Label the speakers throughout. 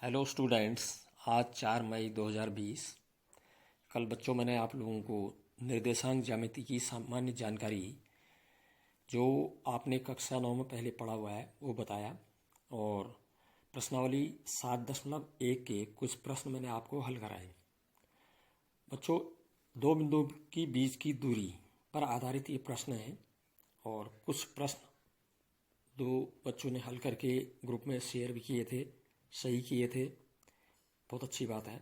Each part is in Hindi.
Speaker 1: Hello students. आज 4 मई 2020। कल बच्चों मैंने आप लोगों को निर्देशांक ज्यामिति की सामान्य जानकारी जो आपने कक्षा 9 में पहले पढ़ा हुआ है वो बताया, और प्रश्नावली 7.1 के कुछ प्रश्न मैंने आपको हल कराए। बच्चों, दो बिंदुओं की बीच की दूरी पर आधारित ये प्रश्न है, और कुछ प्रश्न दो बच्चों ने हल करके ग्रुप में शेयर भी किए थे, सही किए थे। बहुत अच्छी बात है।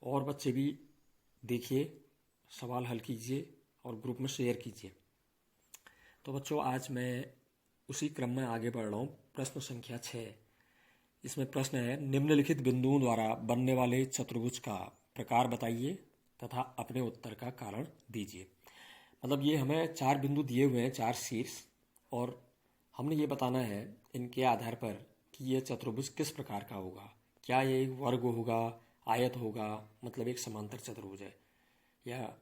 Speaker 1: और बच्चे भी देखिए, सवाल हल कीजिए और ग्रुप में शेयर कीजिए। तो बच्चों, आज मैं उसी क्रम में आगे बढ़ रहा हूँ। प्रश्न संख्या 6। इसमें प्रश्न है, निम्नलिखित बिंदुओं द्वारा बनने वाले चतुर्भुज का प्रकार बताइए तथा अपने उत्तर का कारण दीजिए। मतलब ये हमें 4 बिंदु दिए हुए हैं, 4 शीर्ष, और हमने ये बताना है इनके आधार पर कि ये चतुर्भुज किस प्रकार का होगा। क्या ये एक वर्ग होगा, आयत होगा, मतलब एक समांतर चतुर्भुज है, या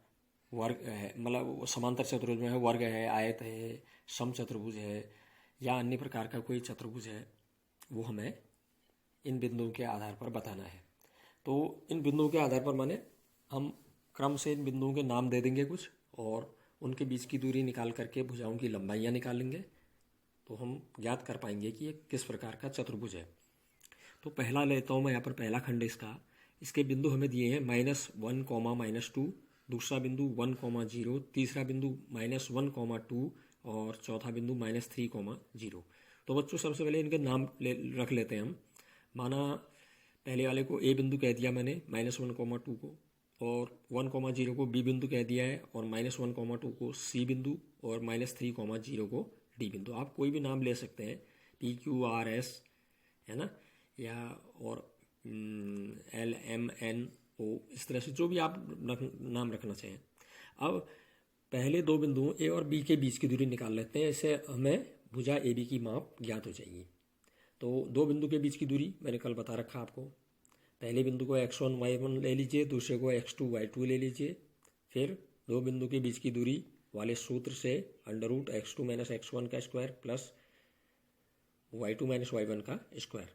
Speaker 1: वर्ग है, मतलब समांतर चतुर्भुज में है, वर्ग है, आयत है, समचतुर्भुज है, या अन्य प्रकार का कोई चतुर्भुज है, वो हमें इन बिंदुओं के आधार पर बताना है। तो इन बिंदुओं के आधार पर माने हम क्रम से इन बिंदुओं के नाम दे देंगे कुछ, और उनके बीच की दूरी निकाल करके भुजाओं की लंबाइयाँ निकालेंगे, तो हम ज्ञात कर पाएंगे कि ये किस प्रकार का चतुर्भुज है। तो पहला लेता हूँ मैं यहाँ पर, पहला खंड इसका। इसके बिंदु हमें दिए हैं -1, -2, दूसरा बिंदु 1, 0, तीसरा बिंदु -1, 2, और चौथा बिंदु -3, 0। तो बच्चों, सबसे पहले इनके नाम रख लेते हैं हम। माना पहले वाले को ए बिंदु कह दिया मैंने, -1, 2 को, और 1, 0 को बी बिंदु कह दिया है, और -1, 2 को सी बिंदु, और -3, 0 को डी बिंदु। आप कोई भी नाम ले सकते हैं, PQRS, है ना, या और LMNO, इस तरह से जो भी आप नाम रखना चाहें। अब पहले दो बिंदुओं ए और बी के बीच की दूरी निकाल लेते हैं। इससे हमें भुजा ए बी की माप ज्ञात हो जाएगी। तो दो बिंदु के बीच की दूरी मैंने कल बता रखा आपको। पहले बिंदु को x1 y1 ले लीजिए, दूसरे को x2 y2 ले लीजिए। फिर दो बिंदु के बीच की दूरी वाले सूत्र से √x2 - x1 का स्क्वायर प्लस y2 - y1 का स्क्वायर।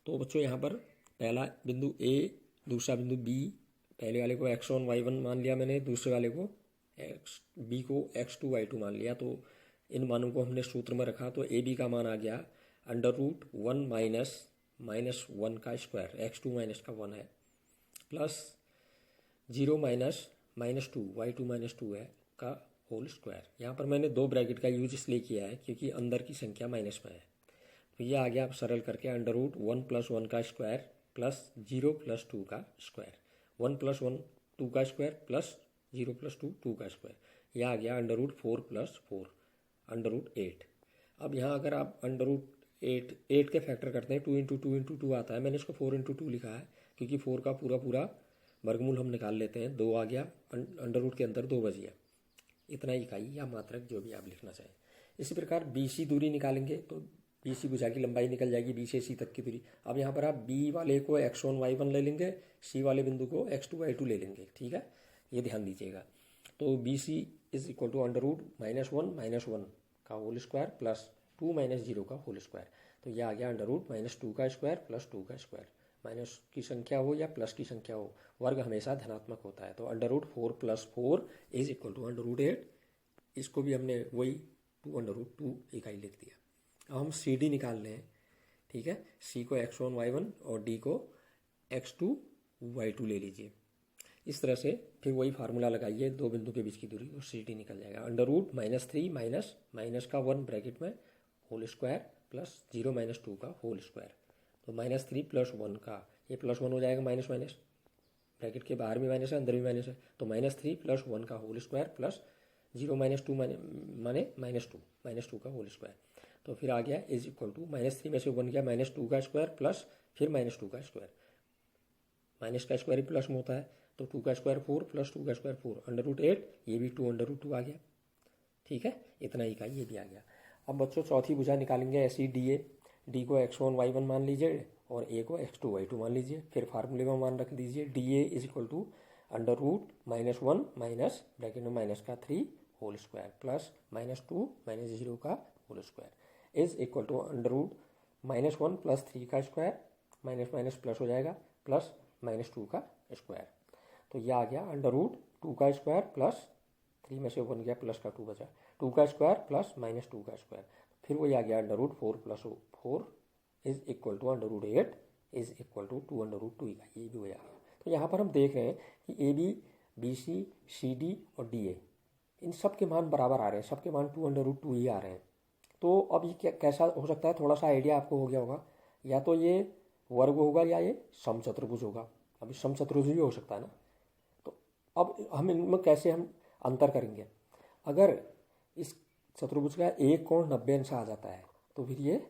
Speaker 1: तो बच्चों, यहाँ पर पहला बिंदु ए, दूसरा बिंदु बी, पहले वाले को x1 y1 मान लिया मैंने, दूसरे वाले को बी को x2 y2 मान लिया। तो इन मानों को हमने सूत्र में रखा, तो ए बी का मान आ गया √1 - -1 का स्क्वायर, x2 माइनस का 1 है, प्लस 0 -2 y2 - 2 है का होल स्क्वायर। यहाँ पर मैंने दो ब्रैकेट का यूज इसलिए किया है क्योंकि अंदर की संख्या माइनस में है। तो ये आ गया, आप सरल करके √1 + 1 का स्क्वायर प्लस 0 + 2 का स्क्वायर, 1 + 1 2 का स्क्वायर प्लस 0 + 2 2 का स्क्वायर। यह आ गया √4 + 4 √8। अब यहाँ अगर आप √8 के फैक्टर करते हैं, 2 × 2 × 2 आता है। मैंने इसको 4 × 2 लिखा है क्योंकि 4 का पूरा वर्गमूल हम निकाल लेते हैं। 2 आ गया, अंडर के अंदर 2 बच गया। इतना इकाई या मात्रक जो भी आप लिखना चाहें। इसी प्रकार BC दूरी निकालेंगे, तो BC भुजा की लंबाई निकल जाएगी, B से C तक की दूरी। अब यहाँ पर आप B वाले को x1 y1 ले लेंगे, C वाले बिंदु को x2 y2 ले लेंगे। ठीक है, ये ध्यान दीजिएगा। तो BC = √-1 - 1 का होल स्क्वायर प्लस 2 - 0 का होल स्क्वायर। तो यह आ गया √-2 का स्क्वायर प्लस 2 का स्क्वायर। माइनस की संख्या हो या प्लस की संख्या हो, वर्ग हमेशा धनात्मक होता है। तो √4 + 4 = √8। इसको भी हमने वही 2 इकाई लिख दिया। अब हम CD निकाल लें। ठीक है, C को x1 y1 और D को x2 y2 ले लीजिए। इस तरह से फिर वही फार्मूला लगाइए, दो बिंदु के बीच की दूरी, और CD निकल जाएगा। √-3 माइनस का 1 ब्रैकेट में होल स्क्वायर प्लस 0 - 2 का होल स्क्वायर। तो -3 + 1 का, ये +1 हो जाएगा, माइनस माइनस, ब्रैकेट के बाहर भी माइनस है, अंदर भी माइनस है। तो -3 + 1 का होल स्क्वायर प्लस 0 - 2 माने -2 का होल स्क्वायर। तो फिर आ गया -3 में से 1 गया, -2 का स्क्वायर प्लस फिर -2 का स्क्वायर। माइनस का स्क्वायर ही प्लस में होता है, तो 2 का स्क्वायर 4 प्लस 2 का स्क्वायर 4, √8। ये भी 2 आ गया। ठीक है, इतना इकाई ये भी आ गया। अब बच्चों, चौथी भुजा निकालेंगे ऐसी DA। D को x1 y1 मान लीजिए और A को x2 y2 मान लीजिए। फिर फार्मूले में मान रख दीजिए, DA = √-1 माइनस ब्रैकेट में माइनस का 3 होल स्क्वायर प्लस -2 - 0 का whole square is equal to √-1 + 3 का स्क्वायर माइनस माइनस प्लस हो जाएगा, प्लस माइनस 2 का स्क्वायर। तो यह आ गया अंडर रूट 2 का स्क्वायर प्लस 3 में से 1 गया, प्लस का 2 बचा, 2 का स्क्वायर प्लस माइनस 2 का स्क्वायर। फिर वही आ गया under root 4 plus 4 is equal to under root 8 is equal to 2 under root 2 का, ये भी वही आ गया। तो यहाँ पर हम देख रहे हैं कि A B, B C, C D और डी ए, इन सब के मान बराबर आ रहे हैं, सबके मान 2 अंडर रूट 2 ही आ रहे हैं। तो अब ये कैसा हो सकता है, थोड़ा सा आइडिया आपको हो गया होगा। या तो ये वर्ग होगा या ये समचतुर्भुज होगा। अभी समचतुर्भुज भी हो सकता है ना। तो अब हम इनमें कैसे हम अंतर करेंगे। अगर इस चतुर्भुज का एक कोण 90 अंश आ जाता है तो फिर ये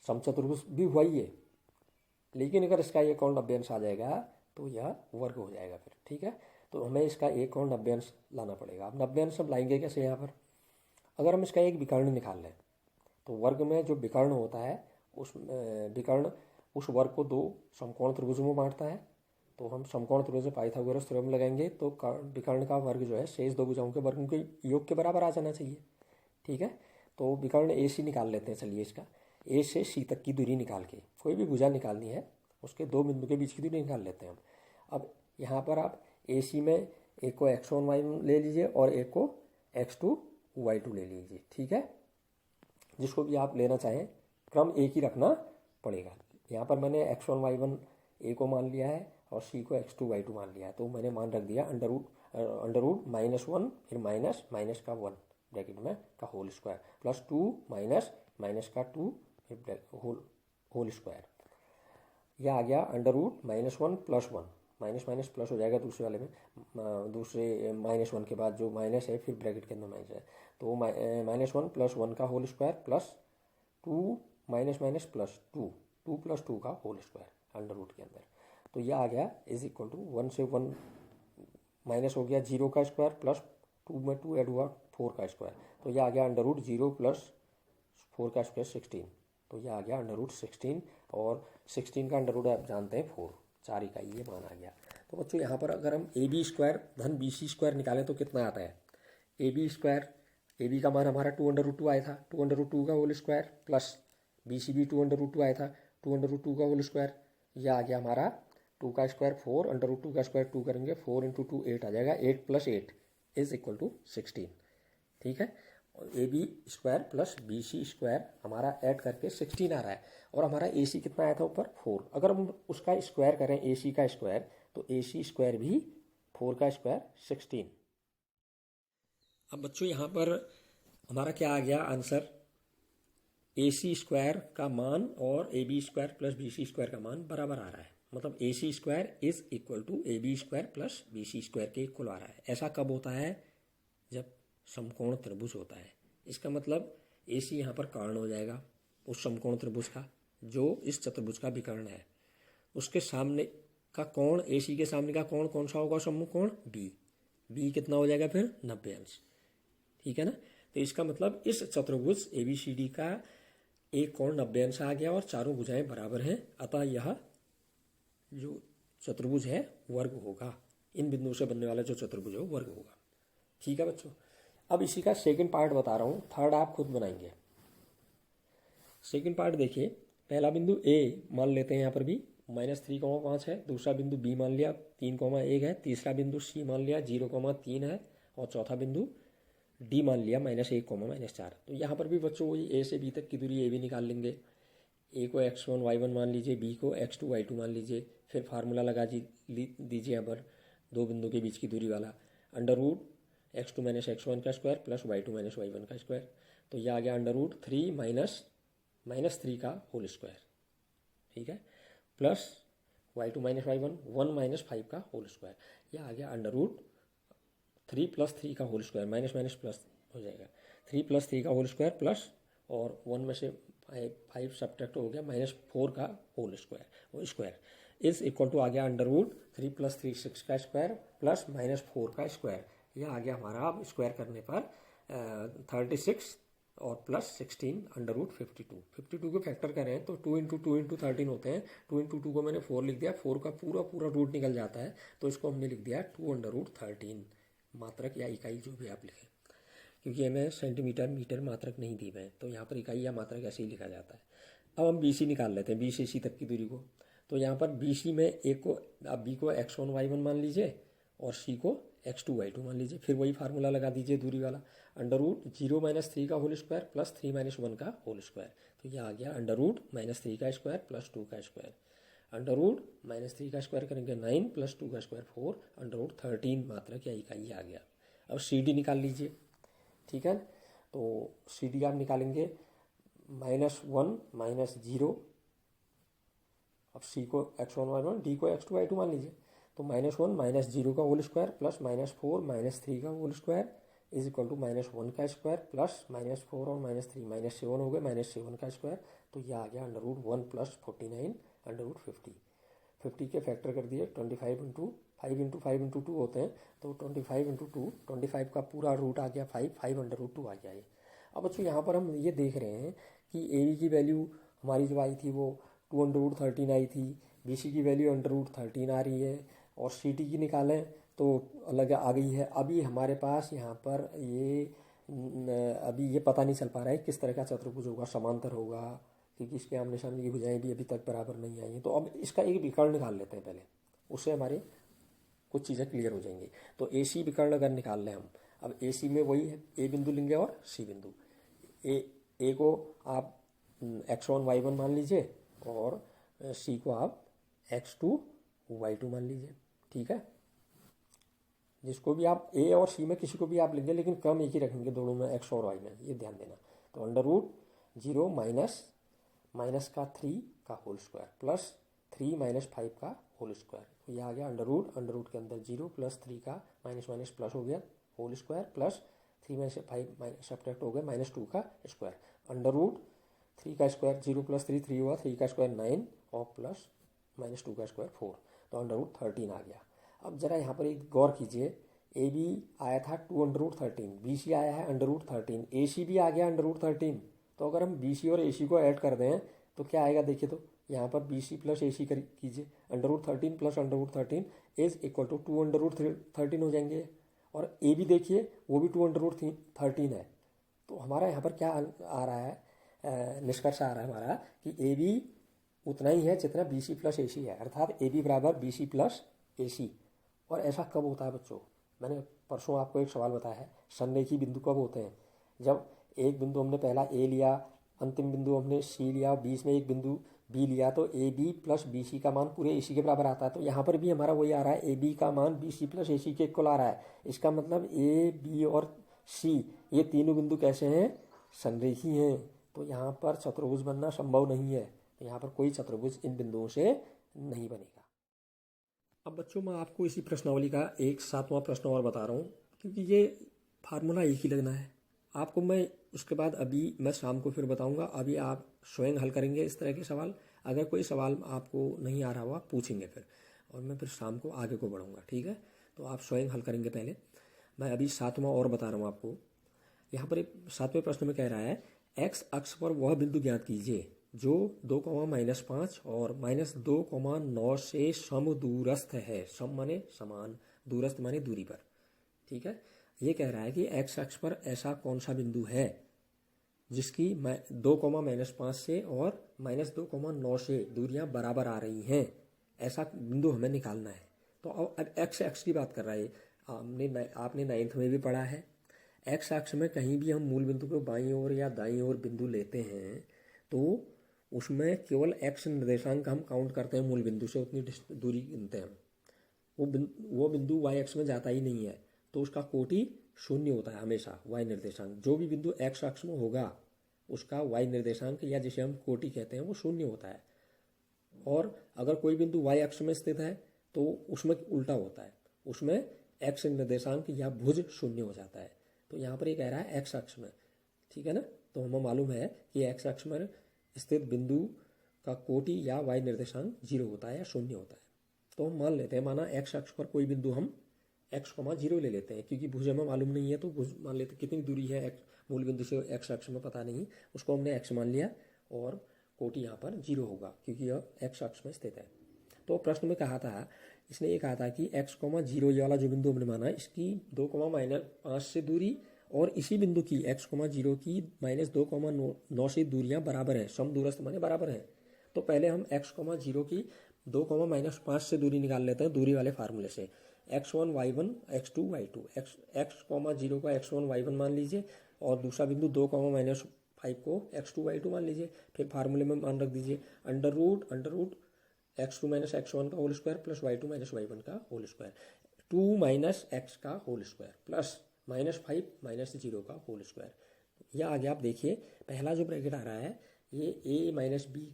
Speaker 1: समचतुर्भुज भी हुआ ही है। लेकिन अगर इसका एक कोण 90 अंश आ जाएगा तो यह वर्ग हो जाएगा फिर, ठीक है। तो हमें इसका एक कोण 90 अंश लाना पड़ेगा। अब 90 अंश हम लाएंगे कैसे यहाँ पर। अगर हम इसका एक विकर्ण निकाल लें तो वर्ग में जो विकर्ण होता है उस विकर्ण उस वर्ग को दो समकोण त्रिभुजों में बांटता है। तो हम समकोण त्रिभुज में पाइथागोरस थ्योरम लगाएंगे तो विकर्ण का वर्ग जो है शेष दो भुजाओं के वर्गों के योग के बराबर आ जाना चाहिए, ठीक है। तो विकर्ण ए सी निकाल लेते हैं। चलिए इसका ए से सी तक की दूरी निकाल के, कोई भी भुजा निकालनी है उसके दो बिंदु के बीच की दूरी निकाल लेते हैं हम। अब यहाँ पर आप ए सी में एक को x1 y1 ले लीजिए और एक को x2 y2 ले लीजिए, ठीक है। जिसको भी आप लेना चाहें क्रम एक ही रखना पड़ेगा। यहाँ पर मैंने x1 y1 ए को मान लिया है और सी को x2 y2 मान लिया है। तो मैंने मान रख दिया अंडर रूट -1 फिर माइनस माइनस का 1 ब्रैकेट में का whole square plus 2 minus minus का 2 फिर होल स्क्वायर। यह आ गया under root -1 plus 1, minus minus plus हो जाएगा दूसरे वाले में, दूसरे -1 के बाद जो माइनस है फिर ब्रैकेट के अंदर माइनस है। तो -1 प्लस 1 का whole square plus 2 minus minus plus 2 plus 2 का होल स्क्वायर अंडर रूट के अंदर। तो यह आ गया इज इक्वल टू 1 से 1 माइनस हो गया 0 का स्क्वायर प्लस 2 में 2 ऐड हुआ 4 का स्क्वायर। तो यह आ गया अंडर रूट 0 प्लस 4 का स्क्वायर 16। तो यह आ गया अंडर रूट 16 और 16 का अंडर रूट आप जानते हैं 4, 4 इकाई ये मान आ गया। तो बच्चों यहाँ पर अगर हम ए बी स्क्वायर धन बी सी स्क्वायर निकालें तो कितना आता है। A B square, A B का मान हमारा 2 अंडर रूट 2 आया था, 2 अंडर रूट 2 का whole square plus B C भी 2 अंडर रूट 2 आया था, 2 अंडर रूट 2 का होल स्क्वायर। यह आ गया हमारा 2 का स्क्वायर 4 अंडर रूट 2 का स्क्वायर 2 करेंगे 4 इंटू 2 8 आ जाएगा, 8 प्लस 8 इज इक्वल टू 16, ठीक है। A B square plus B C square हमारा ऐड करके 16 आ रहा है और हमारा ए सी कितना आया था ऊपर 4। अगर हम उसका स्क्वायर करें ए सी का स्क्वायर तो ए सी स्क्वायर भी 4 का स्क्वायर 16। अब बच्चों यहाँ पर हमारा क्या आ गया आंसर, ए सी स्क्वायर का मान और A B square plus B C square का मान बराबर आ रहा है। मतलब A C square is equal to A B square plus B C square के इक्वल आ रहा है। ऐसा कब होता है, जब समकोण त्रिभुज होता है। इसका मतलब ए सी यहाँ पर कारण हो जाएगा उस समकोण त्रिभुज का जो इस चतुर्भुज का विकर्ण है। उसके सामने का कोण, ए सी के सामने का कोण कौन सा होगा, सम्मुख कोण बी। बी कितना हो जाएगा फिर 90 अंश, ठीक है ना। तो इसका मतलब इस चतुर्भुज ए बी सी डी का एक कोण 90 अंश आ गया और चारों भुजाएं बराबर हैं, अतः यह जो चतुर्भुज है वर्ग होगा। इन बिंदुओं से बनने वाला जो चतुर्भुज है वो वर्ग होगा, ठीक है बच्चों। अब इसी का सेकंड पार्ट बता रहा हूँ, थर्ड आप खुद बनाएंगे। सेकंड पार्ट देखिए, पहला बिंदु ए मान लेते हैं यहाँ पर भी -3,5 है, दूसरा बिंदु बी मान लिया 3,1 है, तीसरा बिंदु सी मान लिया 0,3 है और चौथा बिंदु डी मान लिया -1, -4। तो यहाँ पर भी बच्चों वही ए से बी तक की दूरी ए भी निकाल लेंगे। ए को x1 y1 मान लीजिए, बी को x2 y2 मान लीजिए, फिर फार्मूला लगा दीजिए यहाँ पर दो बिंदु के बीच की दूरी वाला, under root x2 minus x1 का square plus y2 minus y1 का स्क्वायर। तो यह आ गया अंडर रूट 3 माइनस 3 का होल स्क्वायर, ठीक है, plus y2 minus y1 1 minus 5 का होल स्क्वायर। यह आ गया अंडर रूट 3 प्लस 3 का whole square, minus minus plus हो जाएगा, 3 प्लस 3 का होल स्क्वायर प्लस और 1 में से 5 सब्ट्रैक्ट हो गया -4 का whole square is equal to आ गया अंडर रूट 3 प्लस 3 6 का स्क्वायर प्लस -4 का स्क्वायर। यह आ गया हमारा, अब स्क्वायर करने पर 36 और प्लस 16 अंडर रूट 52 को फैक्टर करें तो 2 इंटू 2 इंटू 13 होते हैं। 2 इंटू 2 को मैंने 4 लिख दिया, 4 का पूरा रूट निकल जाता है तो इसको हमने लिख दिया 2 अंडर रूट 13। मात्रक या इकाई जो भी आप लिखें, क्योंकि हमें सेंटीमीटर मीटर मात्रक नहीं दी हुए हैं तो यहाँ पर इकाई या मात्रक ऐसे ही लिखा जाता है। अब हम बी सी निकाल लेते हैं, बी से सी तक की दूरी को। तो यहाँ पर बी सी में एक को, आप बी को x1 y1 मान लीजिए और सी को x2 y2 मान लीजिए। फिर वही फार्मूला लगा दीजिए दूरी वाला, अंडर रूट 0 - 3 का होल स्क्वायर प्लस 3 - 1 का होल स्क्वायर। तो ये आ गया अंडर रूट -3 का स्क्वायर प्लस 2 का स्क्वायर। अंडर रूट -3 का स्क्वायर करेंगे 9 प्लस 2 का स्क्वायर 4, अंडर रूट 13 मात्रक या इकाई आ गया। अब सी डी निकाल लीजिए, ठीक है। तो सी डी आप निकालेंगे -1 - 0, अब सी को x1 y1, डी को x2 y2 मान लीजिए। तो -1 - 0 का होल स्क्वायर प्लस -4 - 3 का whole square is equal to -1 का स्क्वायर प्लस -4 और -3 -7 हो गए, -7 का स्क्वायर। तो ये आ गया under root 1 plus 49 under root 50 के फैक्टर कर दिए 25 इंटू 5 इंटू 5 इंटू 2 होते हैं। तो 25 इंटू 2, 25 का पूरा रूट आ गया 5 अंडर रूट 2 आ गया ये। अब बच्चों यहाँ पर हम ये देख रहे हैं कि ए बी की वैल्यू हमारी जो आई थी वो 2 अंडर रूट 13 आई थी, बी सी की वैल्यू अंडर रूट 13 आ रही है, और सी टी की निकालें तो अलग आ गई है। अभी हमारे पास यहाँ पर ये अभी ये पता नहीं चल पा रहा है किस तरह का चतुर्भुज होगा, समांतर होगा, क्योंकि इसके आमने सामने की भुजाएं भी अभी तक बराबर नहीं आई हैं। तो अब इसका एक विकर्ण निकाल लेते हैं पहले, उससे हमारे कुछ चीज़ें क्लियर हो जाएंगी। तो ए सी विकर्ण अगर निकाल लें हम, अब ए सी में वही है, ए बिंदु लेंगे और सी बिंदु। ए को आप x1 y1 मान लीजिए और सी को आप x2 y2 मान लीजिए, ठीक है। जिसको भी आप ए और सी में किसी को भी आप लेंगे, लेकिन क्रम एक ही रखेंगे दोनों में, एक्स और वाई में, ये ध्यान देना। तो अंडर रूट 0 माइनस का 3 का होल स्क्वायर प्लस 3 - 5 का होल स्क्वायर। तो ये आ गया अंडर रूट के अंदर 0 प्लस 3 का माइनस प्लस हो गया होल स्क्वायर प्लस 3 में से 5 सब्ट्रैक्ट हो गया -2 का स्क्वायर। अंडर रूट 3 का स्क्वायर 0 प्लस 3 3 हुआ, 3 का स्क्वायर 9 और प्लस -2 का स्क्वायर 4। तो अंडर रूट 13 आ गया। अब जरा यहाँ पर एक गौर कीजिए, ए बी आया था 2 अंडर रूट 13, बी सी आया है अंडर रूट 13, ए सी भी आ गया अंडर रूट 13। तो अगर हम बी सी और ए सी को ऐड कर दें तो क्या आएगा देखिए। तो यहाँ पर B C plus A C कीजिए, under root 13 plus under root 13 is equal to 2 under root 13 हो जाएंगे। और ए भी देखिए वो भी 2 अंडर रूट 13 है। तो हमारा यहाँ पर क्या आ रहा है, निष्कर्ष आ रहा है हमारा कि ए बी उतना ही है जितना बी सी प्लस ए सी है, अर्थात ए बी बराबर बी सी प्लस ए सी। और ऐसा कब होता है बच्चों, मैंने परसों आपको एक सवाल बताया है, संरेखी बिंदु कब होते हैं। जब एक बिंदु हमने पहला ए लिया, अंतिम बिंदु हमने सी लिया, बीच में एक बिंदु बी लिया, तो A B plus B C का मान पूरे ए सी के बराबर आता है। तो यहाँ पर भी हमारा वही आ रहा है, ए बी का मान बी सी प्लस ए सी के इक्वल आ रहा है। इसका मतलब ए बी और सी ये तीनों बिंदु कैसे हैं, संरेखी हैं। तो यहाँ पर चतुर्भुज बनना संभव नहीं है। तो यहाँ पर कोई चतुर्भुज इन बिंदुओं से नहीं बनेगा। अब बच्चों मैं आपको इसी प्रश्नावली का एक 7वां प्रश्न और बता रहा हूँ, क्योंकि ये फार्मूला एक ही लगना है आपको। मैं उसके बाद अभी मैं शाम को फिर बताऊंगा, अभी आप स्वयं हल करेंगे इस तरह के सवाल। अगर कोई सवाल आपको नहीं आ रहा हो आप पूछेंगे फिर, और मैं फिर शाम को आगे को बढ़ूंगा, ठीक है। तो आप स्वयं हल करेंगे पहले। मैं अभी 7वां और बता रहा हूँ आपको। यहाँ पर एक 7वें प्रश्न में कह रहा है, एक्स अक्ष पर वह बिंदु ज्ञात कीजिए जो 2, -5 और -2, 9 से समदूरस्थ है। सम माने समान, दूरस्थ माने दूरी पर, ठीक है। ये कह रहा है कि एक्स अक्ष पर ऐसा कौन सा बिंदु है जिसकी 2, -5 से और -2, 9 से दूरियां बराबर आ रही हैं। ऐसा बिंदु हमें निकालना है। तो अब एक्स अक्ष की बात कर रहा है, आपने 9th में भी पढ़ा है। एक्स अक्ष में कहीं भी हम मूल बिंदु को बाईं ओर या दाईं ओर बिंदु लेते हैं तो उसमें केवल एक्स निर्देशांक का हम काउंट करते हैं, मूल बिंदु से उतनी दूरी गिनते हैं हम। वो बिंदु वाई अक्ष में जाता ही नहीं है, तो उसका कोटि 0 होता है हमेशा। वाई निर्देशांक जो भी बिंदु एक्स अक्ष में होगा उसका वाई निर्देशांक या जिसे हम कोटि कहते हैं वो 0 होता है। और अगर कोई बिंदु वाई अक्ष में स्थित है तो उसमें उल्टा होता है, उसमें एक्स निर्देशांक या भुज 0 हो जाता है। तो यहाँ पर ये कह रहा है एक्स अक्ष में, ठीक है ना। तो हमें मालूम है कि एक्स अक्ष में स्थित बिंदु का कोटि या वाई निर्देशांक 0 होता है या 0 होता है। तो हम मान लेते हैं, माना एक्स अक्ष पर कोई बिंदु हम x,0 ले लेते हैं, क्योंकि भुज हमें मालूम नहीं है। तो भुज मान लेते कितनी दूरी है मूल बिंदु से एक्स अक्ष में पता नहीं, उसको हमने x मान लिया और कोटि यहाँ पर 0 होगा क्योंकि यह एक्स अक्ष में स्थित है। तो प्रश्न में कहा था, इसने ये कहा था कि x,0 ये वाला जो बिंदु हमने माना इसकी 2, -5 से दूरी और इसी बिंदु की x,0 की -2,9 से दूरियां बराबर है, सम दूरस्थ माने बराबर है। तो पहले हम x,0 की 2,-5 से दूरी निकाल लेते हैं दूरी वाले फार्मूले से। x1 y1 x2 y2 x,0 का x1 y1 मान लीजिए और दूसरा बिंदु 2,-5 को x2 y2 मान लीजिए। फिर फार्मूले में मान रख दीजिए अंडर रूट x2 - x1 का whole square plus y2 - y1 का होल स्क्वायर, 2 - x का होल स्क्वायर प्लस -5 - 0 का होल स्क्वायर। यह आगे आप देखिए पहला जो ब्रैकेट आ रहा है ये a - b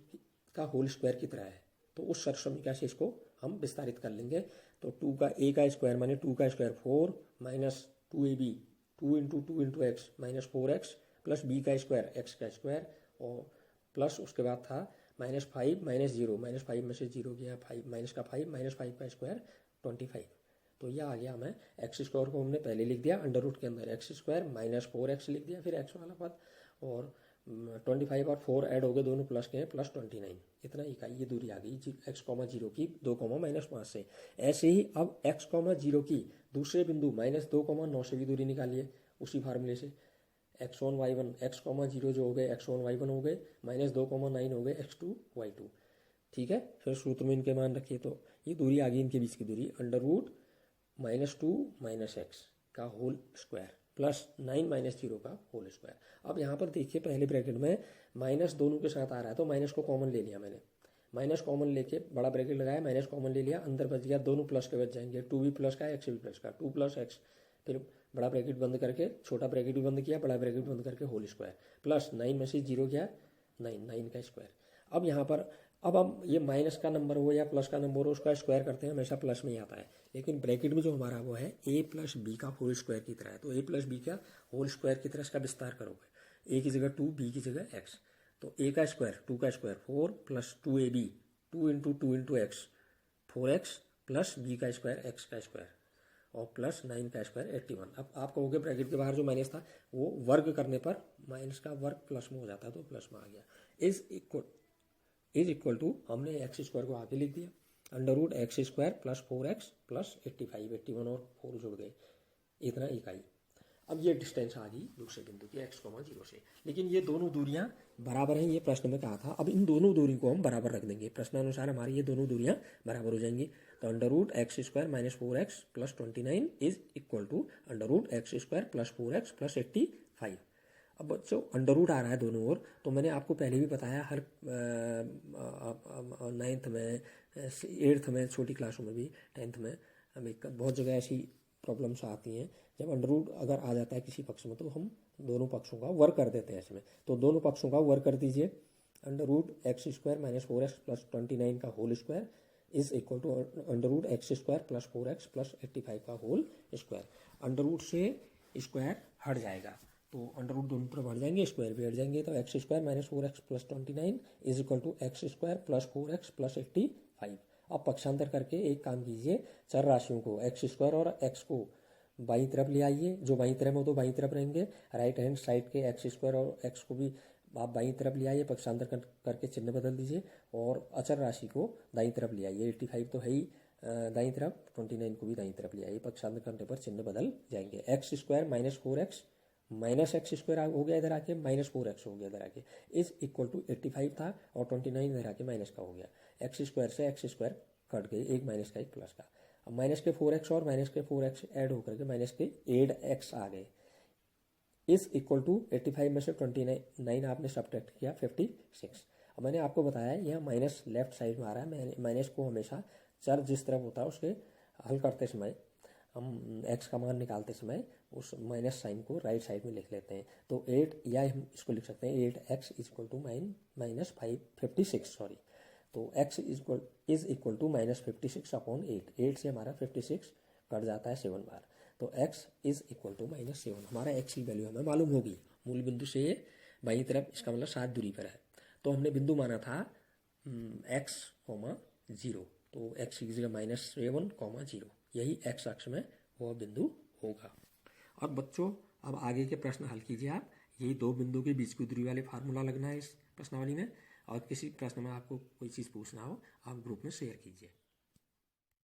Speaker 1: का होल स्क्वायर की तरह है। तो उस शर्त समीकरण से इसको हम विस्तारित कर लेंगे। तो 2 का a का स्क्वायर माने 2 का square 4 minus 2ab 2 × 2 × x minus 4x plus b का स्क्वायर x का स्क्वायर और प्लस उसके बाद था -5 - 0 -5 में से 0 गया 5 -5 का स्क्वायर 25। तो यह आ गया हमें x स्क्वायर को हमने पहले लिख दिया अंडर रूट के अंदर x स्क्वायर माइनस 4x लिख दिया फिर x वाला पद और 25 और 4 ऐड हो गए दोनों प्लस के प्लस 29 इतना इकाई ये दूरी आ गई x,0 की 2,-5 से। ऐसे ही अब x,0 की दूसरे बिंदु -2,9 से भी दूरी निकालिए उसी फार्मूले से। x1 y1 x,0 जो हो गए x1 y1 हो गए -2,9 हो गए x2 y2। ठीक है, फिर सूत्र में इनके मान रखिए तो ये दूरी आ गई इनके बीच की दूरी अंडर रूट -2 - x का होल स्क्वायर प्लस 9 - 0 का होल स्क्वायर। अब यहाँ पर देखिए पहले ब्रैकेट में माइनस दोनों के साथ आ रहा है तो माइनस को कॉमन ले लिया मैंने, माइनस कॉमन लेके बड़ा ब्रैकेट लगाया माइनस कॉमन ले लिया, अंदर बच गया दोनों प्लस के बच जाएंगे 2 भी प्लस का x भी प्लस का 2 + x, फिर बड़ा ब्रैकेट बंद करके छोटा ब्रैकेट भी बंद किया बड़ा ब्रैकेट बंद करके होल स्क्वायर प्लस 9 में से 0 गया 9 का स्क्वायर। अब यहाँ पर अब हम ये माइनस का नंबर हो या प्लस का नंबर हो उसका स्क्वायर करते हैं हमेशा प्लस में ही आता है, लेकिन ब्रैकेट में जो हमारा वो है a + b का होल स्क्वायर की तरह है। तो a + b का होल स्क्वायर की तरह इसका विस्तार करोगे a की जगह 2 b की जगह x, तो a का स्क्वायर 2 का square 4 plus 2ab 2 × 2 × x 4x plus b का स्क्वायर x का स्क्वायर और प्लस 9 का स्क्वायर 81। अब आप कहोगे ब्रैकेट के बाहर जो माइनस था वो वर्ग करने पर माइनस का वर्ग प्लस में हो जाता है तो प्लस में आ गया। इज इक्वल टू हमने x स्क्वायर को आगे लिख दिया under root x square plus 4x plus 85 81 और 4 जुड़ गए इतना इकाई। अब ये डिस्टेंस आ गई दूसरे बिंदु की x,0 से, लेकिन ये दोनों दूरियां बराबर हैं ये प्रश्न में कहा था। अब इन दोनों दूरी को हम बराबर रख देंगे, प्रश्नानुसार हमारी ये दोनों दूरियां बराबर हो जाएंगी। तो under root x square minus 4x plus 29 is equal to under root x square plus 4x plus 85। अब बच्चों अंडर रूट आ रहा है दोनों ओर, तो मैंने आपको पहले भी बताया हर 9th में 8th में छोटी क्लासों में भी 10th में हमें बहुत जगह ऐसी प्रॉब्लम्स आती हैं जब अंडर रूट अगर आ जाता है किसी पक्ष में तो हम दोनों पक्षों का वर्क कर देते हैं इसमें। तो दोनों पक्षों का वर्क कर दीजिए under root x square minus 4x plus 29 का whole square is equal to under root x square plus 4x plus 85 का होल स्क्वायर। अंडर रूट से स्क्वायर हट जाएगा तो अंडर रूट दोनों तरफ हट जाएंगे स्क्वायर भी हट जाएंगे, तो x square minus 4x plus 29 is equal to x square plus 4x plus 85। अब पक्षांतर करके एक काम कीजिए, चर राशियों को x स्क्वायर और x को बाईं तरफ ले आइए, जो बाईं तरफ हो तो बाईं तरफ रहेंगे, राइट हैंड साइड के x स्क्वायर और x को भी आप बाईं तरफ ले आइए, पक्षांतर करके चिन्ह बदल दीजिए और अचर राशि को दाईं तरफ ले आइए। 85 तो है ही दाईं तरफ, 29 को भी दाईं तरफ ले आइए, पक्षांतर करने पर चिन्ह बदल जाएंगे। x square minus 4x minus x square हो गया इधर आके माइनस 4x हो गया इधर आके इज इक्वल टू 85 था और 29 इधर आके माइनस का हो गया। x स्क्वायर से x स्क्वायर कट गए, एक माइनस का एक प्लस का। अब माइनस के 4x और माइनस के 4x ऐड होकर के माइनस के 8x आ गए इज इक्वल टू 85 में से 29 आपने सब्ट्रैक्ट किया 56। अब मैंने आपको बताया यह माइनस लेफ्ट साइड में आ रहा है, माइनस को हमेशा चर जिस तरफ होता है उसके हल करते समय हम x का मान निकालते समय उस माइनस साइन को राइट साइड में लिख लेते हैं। तो 8 या हम इसको लिख सकते हैं 8x equal to minus 56 sorry. तो x is equal to minus 56 upon 8 से हमारा 56 कट जाता है 7 बार, तो x इज इक्वल टू -7 हमारा x की वैल्यू हमें मालूम होगी। मूल बिंदु से बाईं तरफ इसका मतलब 7 दूरी पर है, तो हमने बिंदु माना था x, 0, तो x की जगह -7, 0 यही x अक्ष में वह बिंदु होगा। और बच्चों अब आगे के प्रश्न हल कीजिए आप, यही दो बिंदु के बीच की दूरी वाले फार्मूला लगना है इस प्रश्नावली में, और किसी प्रश्न में आपको कोई चीज़ पूछना हो आप ग्रुप में शेयर कीजिए।